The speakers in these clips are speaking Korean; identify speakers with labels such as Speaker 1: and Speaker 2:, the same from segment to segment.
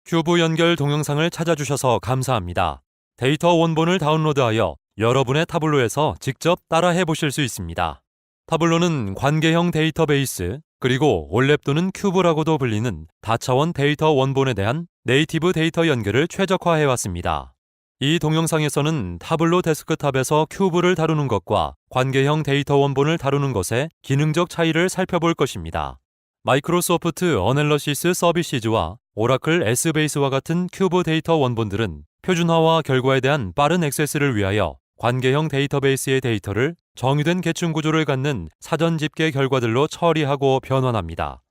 Speaker 1: 큐브 연결 동영상을 찾아주셔서 감사합니다. 데이터 원본을 다운로드하여 여러분의 타블로에서 직접 따라해 보실 수 있습니다. 타블로는 관계형 데이터베이스, 그리고 올랩 또는 큐브라고도 불리는 다차원 데이터 원본에 대한 네이티브 데이터 연결을 최적화해 왔습니다. 이 동영상에서는 타블로 데스크탑에서 큐브를 다루는 것과 관계형 데이터 원본을 다루는 것의 기능적 차이를 살펴볼 것입니다. 마이크로소프트 어널러시스 서비시즈와 오라클 S베이스와 같은 큐브 데이터 원본들은 표준화와 결과에 대한 빠른 액세스를 위하여 관계형 데이터베이스의 데이터를 정의된 계층 구조를 갖는 사전 집계 결과들로 처리하고 변환합니다.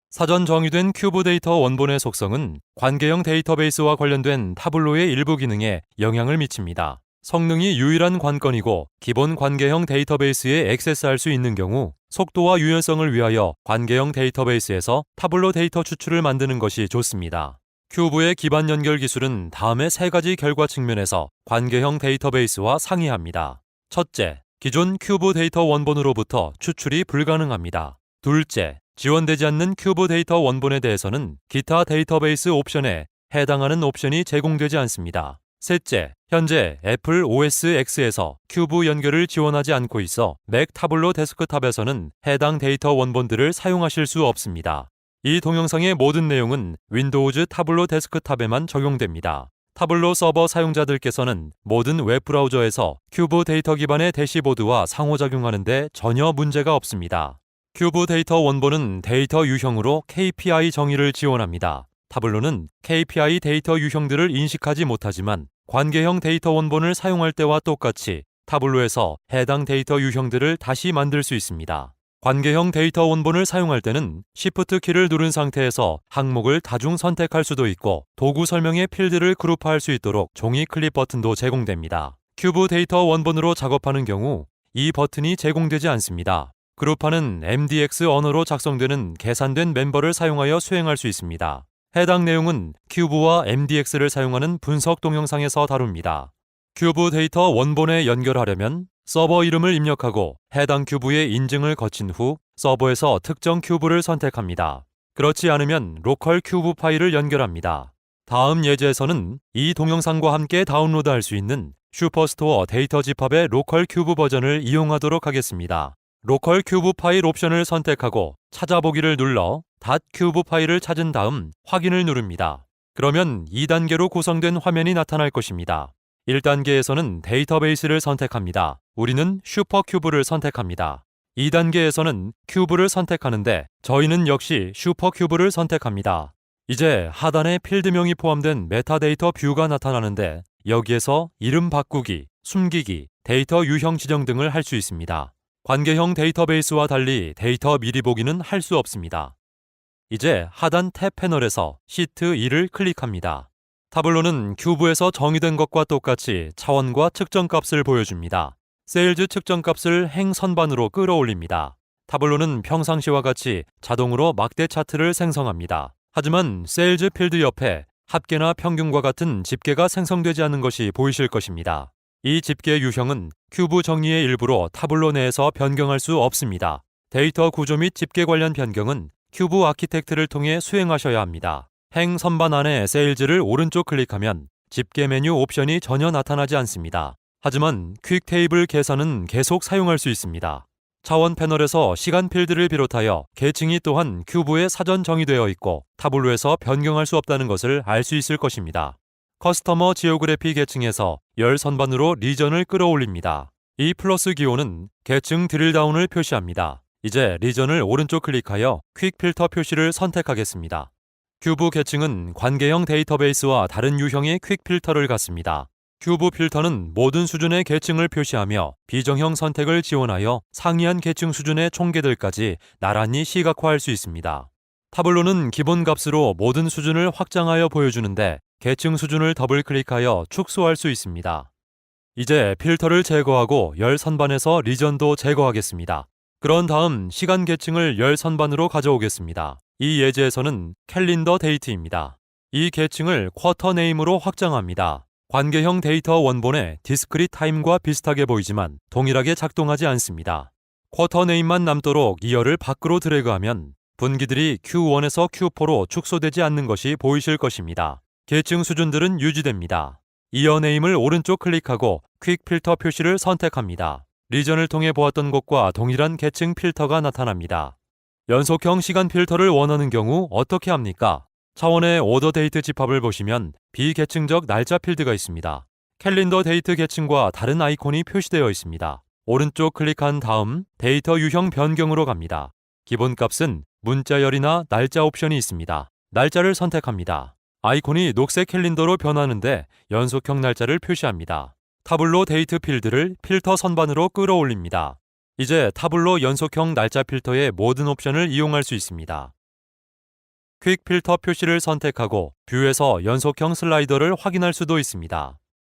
Speaker 1: 사전 정의된 큐브 데이터 원본의 속성은 관계형 데이터베이스와 관련된 타블로의 일부 기능에 영향을 미칩니다. 성능이 유일한 관건이고 기본 관계형 데이터베이스에 액세스할 수 있는 경우 속도와 유연성을 위하여 관계형 데이터베이스에서 타블로 데이터 추출을 만드는 것이 좋습니다. 큐브의 기반 연결 기술은 다음의 세 가지 결과 측면에서 관계형 데이터베이스와 상이합니다. 첫째, 기존 큐브 데이터 원본으로부터 추출이 불가능합니다. 둘째, 지원되지 않는 큐브 데이터 원본에 대해서는 기타 데이터베이스 옵션에 해당하는 옵션이 제공되지 않습니다. 셋째, 현재 애플 OS X에서 큐브 연결을 지원하지 않고 있어 맥 타블로 데스크탑에서는 해당 데이터 원본들을 사용하실 수 없습니다. 이 동영상의 모든 내용은 윈도우즈 타블로 데스크탑에만 적용됩니다. 타블로 서버 사용자들께서는 모든 웹브라우저에서 큐브 데이터 기반의 대시보드와 상호작용하는 데 전혀 문제가 없습니다. 큐브 데이터 원본은 데이터 유형으로 KPI 정의를 지원합니다. 타블로는 KPI 데이터 유형들을 인식하지 못하지만 관계형 데이터 원본을 사용할 때와 똑같이 타블로에서 해당 데이터 유형들을 다시 만들 수 있습니다. 관계형 데이터 원본을 사용할 때는 Shift 키를 누른 상태에서 항목을 다중 선택할 수도 있고 도구 설명의 필드를 그룹화할 수 있도록 종이 클립 버튼도 제공됩니다. 큐브 데이터 원본으로 작업하는 경우 이 버튼이 제공되지 않습니다. 그룹화는 MDX 언어로 작성되는 계산된 멤버를 사용하여 수행할 수 있습니다. 해당 내용은 큐브와 MDX를 사용하는 분석 동영상에서 다룹니다. 큐브 데이터 원본에 연결하려면 서버 이름을 입력하고 해당 큐브의 인증을 거친 후 서버에서 특정 큐브를 선택합니다. 그렇지 않으면 로컬 큐브 파일을 연결합니다. 다음 예제에서는 이 동영상과 함께 다운로드할 수 있는 슈퍼스토어 데이터 집합의 로컬 큐브 버전을 이용하도록 하겠습니다. 로컬 큐브 파일 옵션을 선택하고 찾아보기를 눌러 .큐브 파일을 찾은 다음 확인을 누릅니다. 그러면 2단계로 구성된 화면이 나타날 것입니다. 1단계에서는 데이터베이스를 선택합니다. 우리는 슈퍼큐브를 선택합니다. 2단계에서는 큐브를 선택하는데 저희는 역시 슈퍼큐브를 선택합니다. 이제 하단에 필드명이 포함된 메타데이터 뷰가 나타나는데 여기에서 이름 바꾸기, 숨기기, 데이터 유형 지정 등을 할 수 있습니다. 관계형 데이터베이스와 달리 데이터 미리 보기는 할 수 없습니다. 이제 하단 탭 패널에서 시트 2를 클릭합니다. 타블로는 큐브에서 정의된 것과 똑같이 차원과 측정값을 보여줍니다. 세일즈 측정값을 행 선반으로 끌어올립니다. 타블로는 평상시와 같이 자동으로 막대 차트를 생성합니다. 하지만 세일즈 필드 옆에 합계나 평균과 같은 집계가 생성되지 않는 것이 보이실 것입니다. 이 집계 유형은 큐브 정의의 일부로 타블로 내에서 변경할 수 없습니다. 데이터 구조 및 집계 관련 변경은 큐브 아키텍트를 통해 수행하셔야 합니다. 행 선반 안에 세일즈를 오른쪽 클릭하면 집계 메뉴 옵션이 전혀 나타나지 않습니다. 하지만 퀵 테이블 계산은 계속 사용할 수 있습니다. 차원 패널에서 시간 필드를 비롯하여 계층이 또한 큐브에 사전 정의되어 있고 타블로에서 변경할 수 없다는 것을 알 수 있을 것입니다. 커스터머 지오그래피 계층에서 열 선반으로 리전을 끌어올립니다. 이 플러스 기호는 계층 드릴다운을 표시합니다. 이제 리전을 오른쪽 클릭하여 퀵 필터 표시를 선택하겠습니다. 큐브 계층은 관계형 데이터베이스와 다른 유형의 퀵 필터를 갖습니다. 큐브 필터는 모든 수준의 계층을 표시하며 비정형 선택을 지원하여 상이한 계층 수준의 총계들까지 나란히 시각화할 수 있습니다. 타블로는 기본 값으로 모든 수준을 확장하여 보여주는데 계층 수준을 더블 클릭하여 축소할 수 있습니다. 이제 필터를 제거하고 열 선반에서 리전도 제거하겠습니다. 그런 다음 시간 계층을 열 선반으로 가져오겠습니다. 이 예제에서는 캘린더 데이트입니다. 이 계층을 쿼터 네임으로 확장합니다. 관계형 데이터 원본의 디스크릿 타임과 비슷하게 보이지만 동일하게 작동하지 않습니다. 쿼터 네임만 남도록 이 열을 밖으로 드래그하면 분기들이 Q1에서 Q4로 축소되지 않는 것이 보이실 것입니다. 계층 수준들은 유지됩니다. 이어네임을 오른쪽 클릭하고 퀵 필터 표시를 선택합니다. 리전을 통해 보았던 것과 동일한 계층 필터가 나타납니다. 연속형 시간 필터를 원하는 경우 어떻게 합니까? 차원의 오더 데이트 집합을 보시면 비계층적 날짜 필드가 있습니다. 캘린더 데이트 계층과 다른 아이콘이 표시되어 있습니다. 오른쪽 클릭한 다음 데이터 유형 변경으로 갑니다. 기본값은 문자열이나 날짜 옵션이 있습니다. 날짜를 선택합니다. 아이콘이 녹색 캘린더로 변하는데 연속형 날짜를 표시합니다. 타블로 데이트 필드를 필터 선반으로 끌어올립니다. 이제 타블로 연속형 날짜 필터의 모든 옵션을 이용할 수 있습니다. 퀵 필터 표시를 선택하고 뷰에서 연속형 슬라이더를 확인할 수도 있습니다.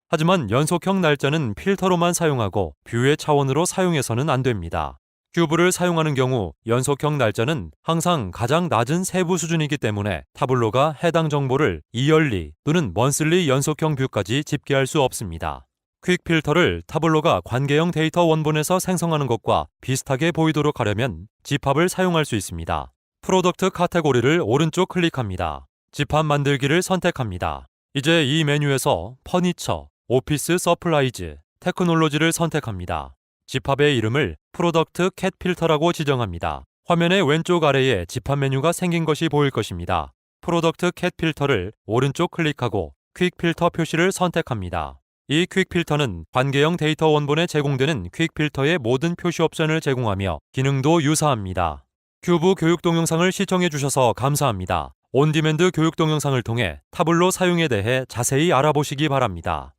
Speaker 1: 하지만 연속형 날짜는 필터로만 사용하고 뷰의 차원으로 사용해서는 안 됩니다. 큐브를 사용하는 경우 연속형 날짜는 항상 가장 낮은 세부 수준이기 때문에 타블로가 해당 정보를 이얼리 또는 먼슬리 연속형 뷰까지 집계할 수 없습니다. 퀵 필터를 타블로가 관계형 데이터 원본에서 생성하는 것과 비슷하게 보이도록 하려면 집합을 사용할 수 있습니다. 프로덕트 카테고리를 오른쪽 클릭합니다. 집합 만들기를 선택합니다. 이제 이 메뉴에서 퍼니처, 오피스 서플라이즈, 테크놀로지를 선택합니다. 집합의 이름을 프로덕트 캣 필터라고 지정합니다. 화면의 왼쪽 아래에 집합 메뉴가 생긴 것이 보일 것입니다. 프로덕트 캣 필터를 오른쪽 클릭하고 퀵 필터 표시를 선택합니다. 이 퀵 필터는 관계형 데이터 원본에 제공되는 퀵 필터의 모든 표시 옵션을 제공하며 기능도 유사합니다. 큐브 교육 동영상을 시청해 주셔서 감사합니다. 온디맨드 교육 동영상을 통해 타블로 사용에 대해 자세히 알아보시기 바랍니다.